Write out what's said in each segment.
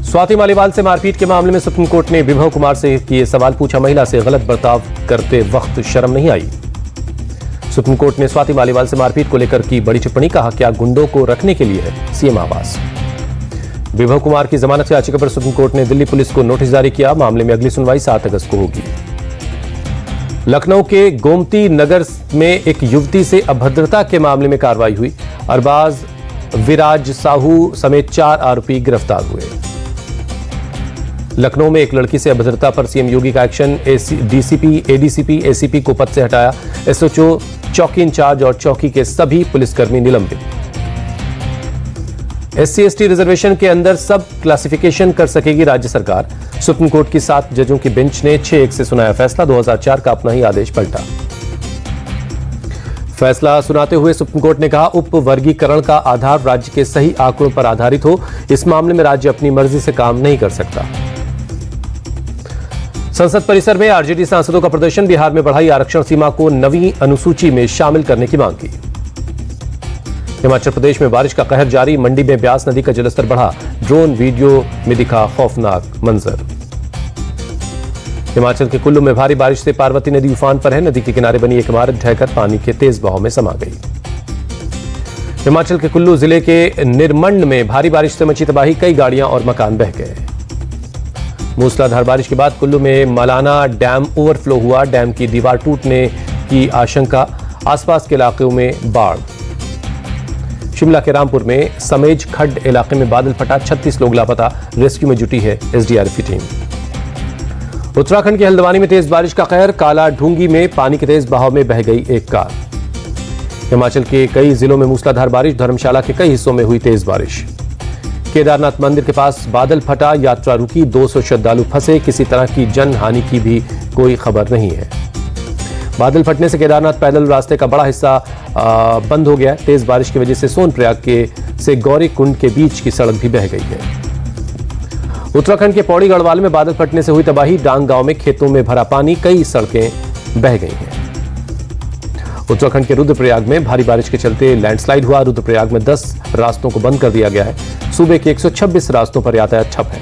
स्वाति मालीवाल से मारपीट के मामले में सुप्रीम कोर्ट ने विभव कुमार से किए सवाल पूछा, महिला से गलत बर्ताव करते वक्त शर्म नहीं आई। सुप्रीम कोर्ट ने स्वाति मालीवाल से मारपीट को लेकर की बड़ी टिप्पणी, कहा क्या गुंडों को रखने के लिए है सीएम आवास। विभव कुमार की जमानत याचिका पर सुप्रीम कोर्ट ने दिल्ली पुलिस को नोटिस जारी किया, मामले में अगली सुनवाई 7 अगस्त को होगी। लखनऊ के गोमती नगर में एक युवती से अभद्रता के मामले में कार्रवाई हुई। अरबाज, विराज साहू समेत 4 आरोपी गिरफ्तार हुए। लखनऊ में एक लड़की से अभद्रता पर सीएम योगी का एक्शन, डीसीपी, एडीसीपी, एसीपी को पद से हटाया। एसओचओ, चौकी इंचार्ज और चौकी के सभी पुलिसकर्मी निलंबित। एससी एसटी रिजर्वेशन के अंदर सब क्लासिफिकेशन कर सकेगी राज्य सरकार। सुप्रीम कोर्ट की 7 जजों की बेंच ने 6-1 से सुनाया फैसला। 2004 का अपना ही आदेश पलटा। फैसला सुनाते हुए सुप्रीम कोर्ट ने कहा, उप वर्गीकरण का आधार राज्य के सही आंकड़ों पर आधारित हो। इस मामले में राज्य अपनी मर्जी से काम नहीं कर सकता। संसद परिसर में आरजेडी सांसदों का प्रदर्शन, बिहार में बढ़ाई आरक्षण सीमा को नवीं अनुसूची में शामिल करने की मांग की। हिमाचल प्रदेश में बारिश का कहर जारी, मंडी में ब्यास नदी का जलस्तर बढ़ा। ड्रोन वीडियो में दिखा खौफनाक मंजर। हिमाचल के कुल्लू में भारी बारिश से पार्वती नदी उफान पर है। नदी के किनारे बनी एक इमारत ढहकर पानी के तेज बहाव में समा गई। हिमाचल के कुल्लू जिले के निरमंड में भारी बारिश से मची तबाही, कई गाड़ियां और मकान बह गए। मूसलाधार बारिश के बाद कुल्लू में मलाना डैम ओवरफ्लो हुआ। डैम की दीवार टूटने की आशंका, आसपास के इलाकों में बाढ़। शिमला के रामपुर में समेज खड्ड इलाके में बादल फटा, 36 लोग लापता, रेस्क्यू में जुटी है एसडीआरएफ की टीम। उत्तराखंड के हल्द्वानी में तेज बारिश का कहर, काला ढूंगी में पानी के तेज बहाव में बह गई एक कार। हिमाचल के कई जिलों में मूसलाधार बारिश, धर्मशाला के कई हिस्सों में हुई तेज बारिश। केदारनाथ मंदिर के पास बादल फटा, यात्रा रुकी, 200 श्रद्धालु फंसे, किसी तरह की जन हानि की भी कोई खबर नहीं है। बादल फटने से केदारनाथ पैदल रास्ते का बड़ा हिस्सा बंद हो गया। तेज बारिश की वजह से सोनप्रयाग से गौरी कुंड के बीच की सड़क भी बह गई है। उत्तराखंड के पौड़ी गढ़वाल में बादल फटने से हुई तबाही, डांग गांव में खेतों में भरा पानी, कई सड़कें बह गई हैं। उत्तराखंड के रुद्रप्रयाग में भारी बारिश के चलते लैंडस्लाइड हुआ। रुद्रप्रयाग में 10 रास्तों को बंद कर दिया गया है। सूबे के 126 रास्तों पर यातायात ठप है।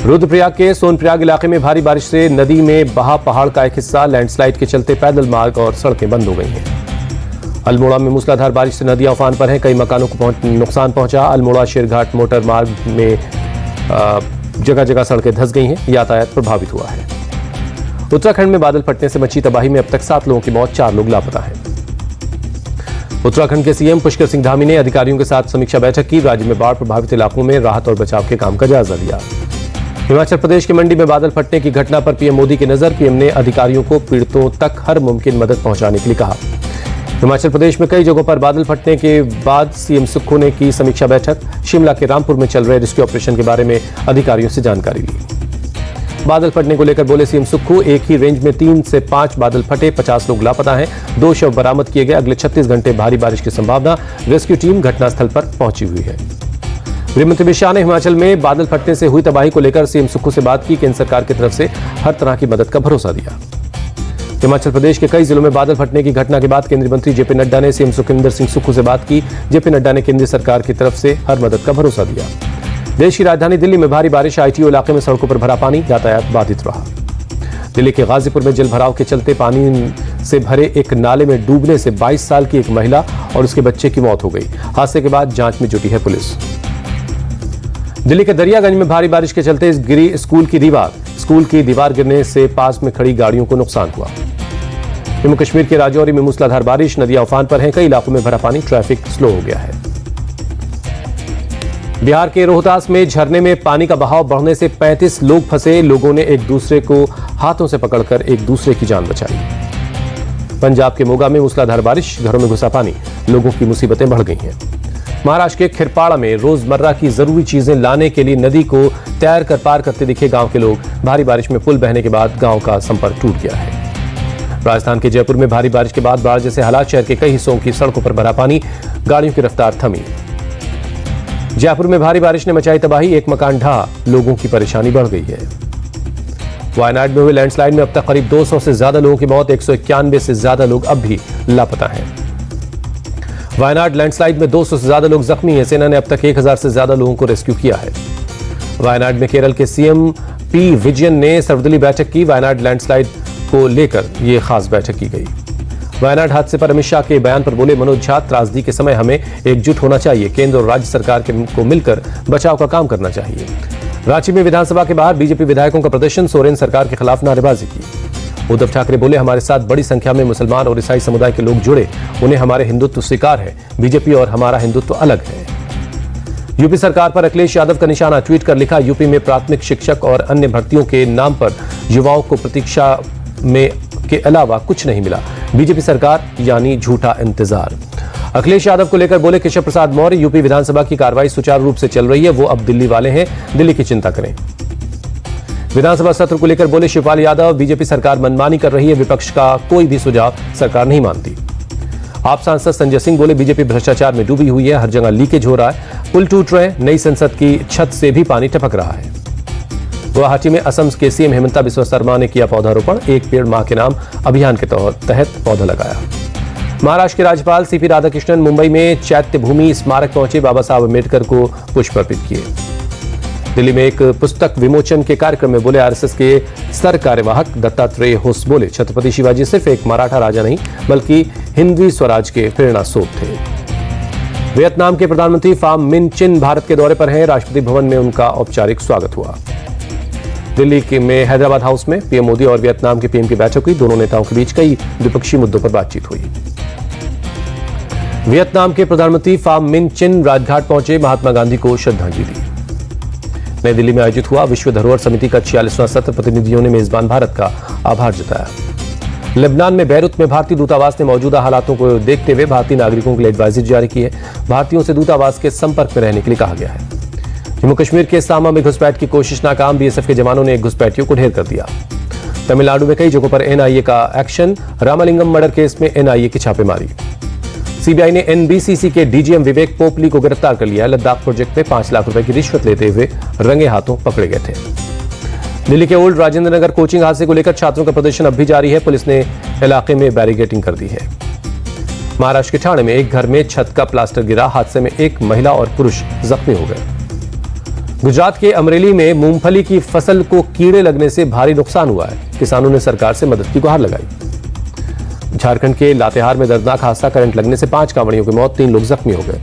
रुद्रप्रयाग के सोनप्रयाग इलाके में भारी बारिश से नदी में बहा पहाड़ का एक हिस्सा, लैंडस्लाइड के चलते पैदल मार्ग और सड़कें बंद हो गई हैं। अल्मोड़ा में मूसलाधार बारिश से नदियां उफान पर हैं, कई मकानों को नुकसान पहुंचा। अल्मोड़ा शेरघाट मोटर मार्ग में जगह जगह सड़कें धंस गई हैं, यातायात प्रभावित हुआ है। उत्तराखंड में बादल फटने से मची तबाही में अब तक 7 लोगों की मौत, 4 लोग लापता हैं। उत्तराखंड के सीएम पुष्कर सिंह धामी ने अधिकारियों के साथ समीक्षा बैठक की। राज्य में बाढ़ प्रभावित इलाकों में राहत और बचाव के काम का जायजा लिया। हिमाचल प्रदेश के मंडी में बादल फटने की घटना पर पीएम मोदी की नजर, पीएम ने अधिकारियों को पीड़ितों तक हर मुमकिन मदद पहुंचाने के लिए कहा। हिमाचल प्रदेश में कई जगहों पर बादल फटने के बाद सीएम सुक्खू ने की समीक्षा बैठक। शिमला के रामपुर में चल रहे रेस्क्यू ऑपरेशन के बारे में अधिकारियों से जानकारी ली। बादल फटने को लेकर बोले सीएम सुक्खू, एक ही रेंज में 3 से 5 बादल फटे, 50 लोग लापता हैं, 2 शव बरामद किए गए। अगले 36 घंटे भारी बारिश की संभावना। रेस्क्यू टीम घटनास्थल पर पहुंची हुई है। गृहमंत्री अमित शाह ने हिमाचल में बादल फटने से हुई तबाही को लेकर सीएम सुक्खू से बात की। केंद्र सरकार की तरफ से हर तरह की मदद का भरोसा दिया। हिमाचल प्रदेश के कई जिलों में बादल फटने की घटना के बाद केंद्रीय मंत्री जेपी नड्डा ने सीएम सुखविंदर सिंह सुक्खू से बात की। जेपी नड्डा ने केंद्र सरकार की तरफ से हर मदद का भरोसा दिया। देश की राजधानी दिल्ली में भारी बारिश, आईटीओ इलाके में सड़कों पर भरा पानी, यातायात बाधित रहा। दिल्ली के गाजीपुर में जल भराव के चलते पानी से भरे एक नाले में डूबने से 22 साल की एक महिला और उसके बच्चे की मौत हो गई। हादसे के बाद जांच में जुटी है पुलिस। दिल्ली के दरियागंज में भारी बारिश के चलते गिरी स्कूल की दीवार। स्कूल की दीवार गिरने से पास में खड़ी गाड़ियों को नुकसान हुआ। जम्मू कश्मीर के राजौरी में मूसलाधार बारिश, नदियां उफान पर हैं, कई इलाकों में भरा पानी, ट्रैफिक स्लो हो गया है। बिहार के रोहतास में झरने में पानी का बहाव बढ़ने से 35 लोग फंसे। लोगों ने एक दूसरे को हाथों से पकड़कर एक दूसरे की जान बचाई। पंजाब के मोगा में मूसलाधार बारिश, घरों में घुसा पानी, लोगों की मुसीबतें बढ़ गई हैं। महाराष्ट्र के खिरपाड़ा में रोजमर्रा की जरूरी चीजें लाने के लिए नदी को तैर कर पार करते दिखे गांव के लोग। भारी बारिश में पुल बहने के बाद गांव का संपर्क टूट गया है। राजस्थान के जयपुर में भारी बारिश के बाद बाढ़ जैसे हालात, शहर के कई हिस्सों की सड़कों पर भरा पानी, गाड़ियों की रफ्तार थमी। जयपुर में भारी बारिश ने मचाई तबाही, एक मकान ढहा, लोगों की परेशानी बढ़ गई है। वायनाड में हुए लैंडस्लाइड में अब तक करीब 200 से ज्यादा लोगों की मौत, 191 से ज्यादा लोग अब भी लापता हैं। वायनाड लैंडस्लाइड में 200 से ज्यादा लोग जख्मी हैं। सेना ने अब तक 1000 से ज्यादा लोगों को रेस्क्यू किया है। वायनाड में केरल के सीएम पी विजयन ने सर्वदलीय बैठक की। वायनाड लैंडस्लाइड को लेकर यह खास बैठक की गई। वायनाड हादसे पर अमित शाह के बयान पर बोले मनोज झा, त्रासदी के समय हमें एकजुट होना चाहिए। केंद्र और राज्य सरकार को मिलकर बचाव का काम करना चाहिए। रांची में विधानसभा के बाहर बीजेपी विधायकों का प्रदर्शन, सोरेन सरकार के खिलाफ नारेबाजी की। उद्धव ठाकरे बोले, हमारे साथ बड़ी संख्या में मुसलमान और ईसाई समुदाय के लोग जुड़े, उन्हें हमारे हिंदुत्व स्वीकार है। बीजेपी और हमारा हिंदुत्व अलग है। यूपी सरकार पर अखिलेश यादव का निशाना, ट्वीट कर लिखा, यूपी में प्राथमिक शिक्षक और अन्य भर्तियों के नाम पर युवाओं को प्रतीक्षा में के अलावा कुछ नहीं मिला। बीजेपी सरकार यानी झूठा इंतजार। अखिलेश यादव को लेकर बोले केशव प्रसाद मौर्य, यूपी विधानसभा की कार्रवाई सुचारू रूप से चल रही है, वो अब दिल्ली वाले हैं, दिल्ली की चिंता करें। विधानसभा सत्र को लेकर बोले शिवपाल यादव, बीजेपी सरकार मनमानी कर रही है, विपक्ष का कोई भी सुझाव सरकार नहीं मानती। आप सांसद संजय सिंह बोले, बीजेपी भ्रष्टाचार में डूबी हुई है, हर जगह लीकेज हो रहा है, पुल टूट रहे, नई संसद की छत से भी पानी टपक रहा है। गुवाहाटी में असम के सीएम हेमंता बिस्वा शर्मा ने किया पौधारोपण, एक पेड़ मां के नाम अभियान के तहत पौधा लगाया। महाराष्ट्र के राज्यपाल सीपी राधाकृष्णन मुंबई में चैत्य भूमि स्मारक पहुंचे, बाबा साहब अम्बेडकर को पुष्प अर्पित किए। दिल्ली में एक पुस्तक विमोचन के कार्यक्रम में बोले आरएसएस के सर कार्यवाहक दत्तात्रेय होस बोले, छत्रपति शिवाजी सिर्फ एक मराठा राजा नहीं बल्कि हिंदवी स्वराज के प्रेरणा स्रोत थे। वियतनाम के प्रधानमंत्री फाम मिन चिन भारत के दौरे पर हैं, राष्ट्रपति भवन में उनका औपचारिक स्वागत हुआ। दिल्ली में हैदराबाद हाउस में पीएम मोदी और वियतनाम के पीएम की बैठक हुई, दोनों नेताओं के बीच कई द्विपक्षीय मुद्दों पर बातचीत हुई। वियतनाम के प्रधानमंत्री फाम मिन चिन राजघाट पहुंचे, महात्मा गांधी को श्रद्धांजलि दी। नई दिल्ली में आयोजित हुआ विश्व धरोहर समिति का 46वां सत्र, प्रतिनिधियों ने मेजबान भारत का आभार जताया। लेबनान में बैरूत में भारतीय दूतावास ने मौजूदा हालातों को देखते हुए भारतीय नागरिकों के लिए एडवाइजरी जारी की है। भारतीयों से दूतावास के संपर्क में रहने के लिए कहा गया है। जम्मू कश्मीर के सामा में घुसपैठ की कोशिश नाकाम, बीएसएफ के जवानों ने एक घुसपैठियों को ढेर कर दिया। तमिलनाडु में कई जगहों पर एनआईए का एक्शन, रामालिंगम मर्डर केस में एनआईए की छापेमारी। सीबीआई ने एनबीसीसी के डीजीएम विवेक पोपली को गिरफ्तार कर लिया। लद्दाख प्रोजेक्ट में 5 लाख रुपए की रिश्वत लेते हुए रंगे हाथों पकड़े गए थे। दिल्ली के ओल्ड राजेंद्र नगर कोचिंग हादसे को लेकर छात्रों का प्रदर्शन अब भी जारी है, पुलिस ने इलाके में बैरिकेडिंग कर दी है। महाराष्ट्र के ठाणे में एक घर में छत का प्लास्टर गिरा, हादसे में एक महिला और पुरुष जख्मी हो गए। गुजरात के अमरेली में मूंगफली की फसल को कीड़े लगने से भारी नुकसान हुआ है, किसानों ने सरकार से मदद की गुहार लगाई। झारखंड के लातेहार में दर्दनाक हादसा, करंट लगने से 5 कांवड़ियों की मौत, 3 लोग जख्मी हो गए।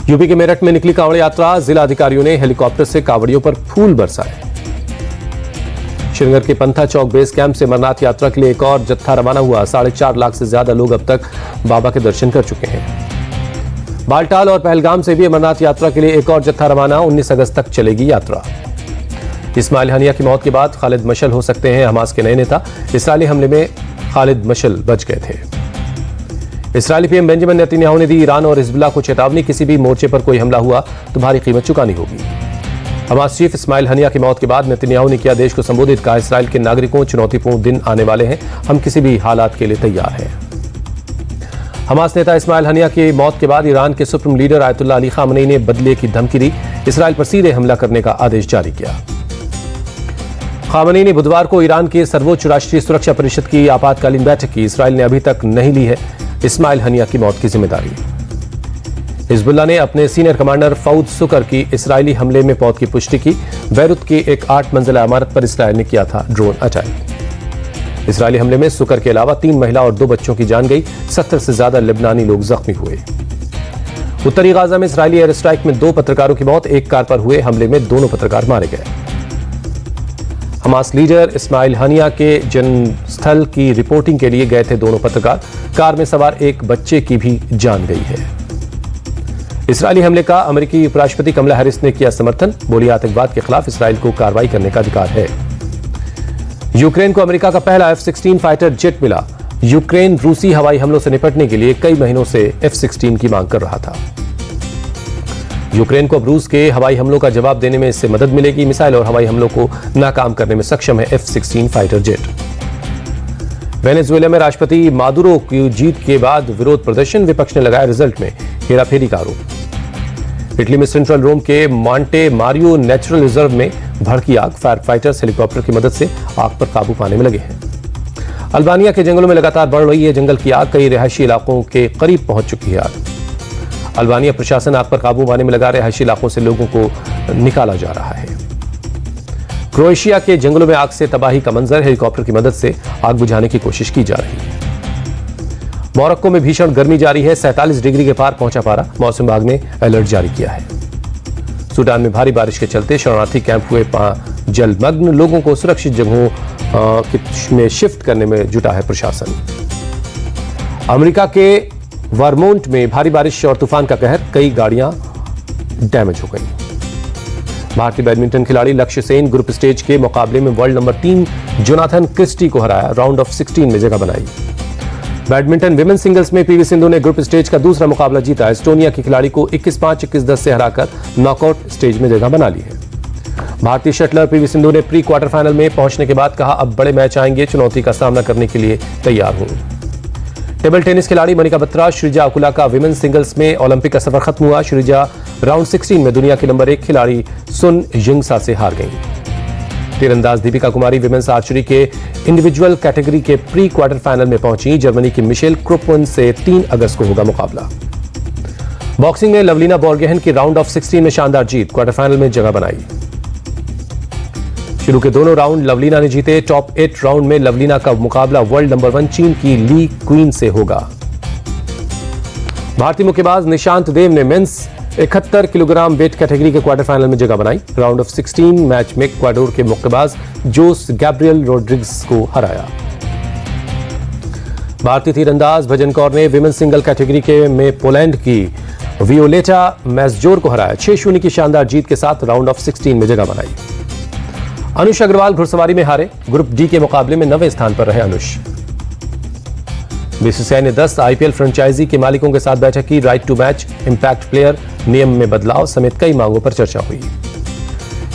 यूपी के मेरठ में निकली कांवड़ यात्रा, जिला अधिकारियों ने हेलीकॉप्टर से कांवड़ियों पर फूल बरसाए। श्रीनगर के पंथा चौक बेस कैंप से अमरनाथ यात्रा के लिए एक और जत्था रवाना हुआ। 4.5 लाख से ज्यादा लोग अब तक बाबा के दर्शन कर चुके हैं। बालटाल और पहलगाम से भी अमरनाथ यात्रा के लिए एक और जत्था रवाना, 19 अगस्त तक चलेगी यात्रा। इस्माइल हनिया की मौत के बाद खालिद मशल हो सकते हैं हमास के नए नेता। इस्राएली हमले में खालिद मशल बच गए थे। इस्राएली पीएम बेंजामिन नेतन्याहू ने दी ईरान और हिजबुल्लाह को चेतावनी, किसी भी मोर्चे पर कोई हमला हुआ तो भारी कीमत चुकानी होगी। हमास चीफ इस्माइल हनिया की मौत के बाद नेतन्याहू ने किया देश को संबोधित, कहा इस्राएल के नागरिकों, चुनौतीपूर्ण दिन आने वाले हैं, हम किसी भी हालात के लिए तैयार हैं। हमास नेता इस्माइल हनिया की मौत के बाद ईरान के supreme leader Ayatollah Ali Khamenei ने बदले की धमकी दी, इस्राएल पर सीधे हमला करने का आदेश जारी किया। खामनेई ने बुधवार को ईरान के सर्वोच्च राष्ट्रीय सुरक्षा परिषद की आपातकालीन बैठक की। इस्राएल ने अभी तक नहीं ली है इस्माइल हनिया की मौत की जिम्मेदारी। हिजबुल्लाह ने अपने सीनियर कमांडर फऊद सुकर की इस्राएली हमले में मौत की पुष्टि की। बैरूत की एक 8 मंजिला इमारत पर इस्राएल ने किया था ड्रोन अटैक। इस्राएली हमले में सुकर के अलावा 3 महिला और 2 बच्चों की जान गई, 70 से ज्यादा लेबनानी लोग जख्मी हुए। उत्तरी गाजा में इस्राएली एयर स्ट्राइक में 2 पत्रकारों की मौत, एक कार पर हुए हमले में दोनों पत्रकार मारे गए। हमास लीडर इस्माइल हनिया के जन्मस्थल की रिपोर्टिंग के लिए गए थे दोनों पत्रकार, कार में सवार एक बच्चे की भी जान गई है। इस्राएली हमले का अमेरिकी उपराष्ट्रपति कमला हैरिस ने किया समर्थन, बोली आतंकवाद के खिलाफ इस्राएल को कार्रवाई करने का अधिकार है। यूक्रेन को अमेरिका का पहला F-16 फाइटर जेट मिला। यूक्रेन रूसी हवाई हमलों से निपटने के लिए कई महीनों से F-16 की मांग कर रहा था। यूक्रेन को अब रूस के हवाई हमलों का जवाब देने में इससे मदद मिलेगी। मिसाइल और हवाई हमलों को नाकाम करने में सक्षम है F-16 फाइटर जेट। वेनेजुएला में राष्ट्रपति मादुरो की जीत के बाद विरोध प्रदर्शन, विपक्ष ने लगाया रिजल्ट में हेराफेरी का आरोप। इटली में सेंट्रल रोम के मॉन्टे मारियो नेचुरल रिजर्व में भड़की आग, फायर फाइटर्स हेलीकॉप्टर की मदद से आग पर काबू पाने में लगे हैं। अल्बानिया के जंगलों में लगातार बढ़ रही है जंगल की आग, कई रिहायशी इलाकों के करीब पहुंच चुकी है आग। अल्बानिया प्रशासन आग पर काबू पाने में लगा रिहायशी इलाकों से लोगों को निकाला जा रहा है। क्रोएशिया के जंगलों में आग से तबाही का मंजर, हेलीकॉप्टर की मदद से आग बुझाने की कोशिश की जा रही है। मोरक्को में भीषण गर्मी जारी है, 47 डिग्री के पार पहुंचा पारा, मौसम विभाग ने अलर्ट जारी किया है। सूडान में भारी बारिश के चलते शरणार्थी कैंप हुए जलमग्न, लोगों को सुरक्षित जगहों में शिफ्ट करने में जुटा है प्रशासन। अमेरिका के वर्मोंट में भारी बारिश और तूफान का कहर, कई गाड़ियां डैमेज हो गई। भारतीय बैडमिंटन खिलाड़ी लक्ष्य सेन ग्रुप स्टेज के मुकाबले में वर्ल्ड नंबर 3 जोनाथन क्रिस्टी को हराया, राउंड ऑफ 16 में जगह बनाई। बैडमिंटन विमेन सिंगल्स में पीवी सिंधु ने ग्रुप स्टेज का दूसरा मुकाबला जीता। एस्टोनिया की खिलाड़ी को 21-5, 21-10 से हराकर नॉकआउट स्टेज में जगह बना ली है। भारतीय शटलर पीवी सिंधु ने प्री क्वार्टर फाइनल में पहुंचने के बाद कहा, अब बड़े मैच आएंगे, चुनौती का सामना करने के लिए तैयार हूं। टेबल टेनिस खिलाड़ी मनिका बत्रा, श्रीजा अकुला का विमेन सिंगल्स में ओलंपिक का सफर खत्म हुआ। श्रीजा राउंड 16 में दुनिया की नंबर 1 खिलाड़ी सुन जिंगसा से हार गई। तीरंदाज दीपिका कुमारी विमेन्स आर्चरी के इंडिविजुअल कैटेगरी के प्री क्वार्टर फाइनल में पहुंची। जर्मनी की मिशेल क्रुपवन से 3 अगस्त को होगा मुकाबला। बॉक्सिंग में लवलीना बोर्गोहेन की राउंड ऑफ 16 में शानदार जीत, क्वार्टर फाइनल में जगह बनाई। शुरू के दोनों राउंड लवलीना ने जीते। टॉप 8 राउंड में लवलीना का मुकाबला वर्ल्ड नंबर 1 चीन की ली क्वीन से होगा। भारतीय मुक्केबाज निशांत देव ने मेंस 71 किलोग्राम वेट कैटेगरी के क्वार्टर फाइनल में जगह बनाई। राउंड ऑफ 16 मैच में इक्वाडोर के मुक्केबाज जोस गैब्रियल रोड्रिग्स को हराया। भारतीय तीरंदाज भजन कौर ने विमेन सिंगल कैटेगरी के में पोलैंड की वियोलेटा मैसजोर को हराया। 6-0 की शानदार जीत के साथ राउंड ऑफ 16 में जगह बनाई। अनुष अग्रवाल घुड़सवारी में हारे, ग्रुप डी के मुकाबले में 9वें स्थान पर रहे अनुष। बीसीसीआई ने 10 आईपीएल फ्रेंचाइजी के मालिकों के साथ बैठक की। Right to match, impact player, नियम में बदलाव समेत कई मांगों पर चर्चा हुई।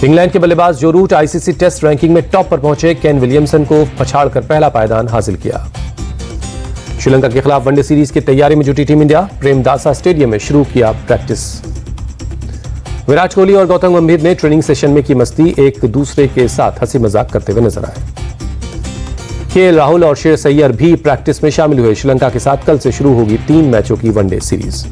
इंग्लैंड के बल्लेबाज जो रूट आईसीसी टेस्ट रैंकिंग में टॉप पर पहुंचे, केन विलियमसन को पछाड़कर पहला पायदान हासिल किया। श्रीलंका के खिलाफ वनडे सीरीज की तैयारी में जुटी टीम इंडिया, प्रेमदासा स्टेडियम में शुरू किया प्रैक्टिस। विराट कोहली और गौतम गंभीर ने ट्रेनिंग सेशन में की मस्ती, एक दूसरे के साथ हंसी मजाक करते हुए नजर आए। केएल राहुल और श्रेयस अय्यर भी प्रैक्टिस में शामिल हुए। श्रीलंका के साथ कल से शुरू होगी 3 मैचों की वनडे सीरीज।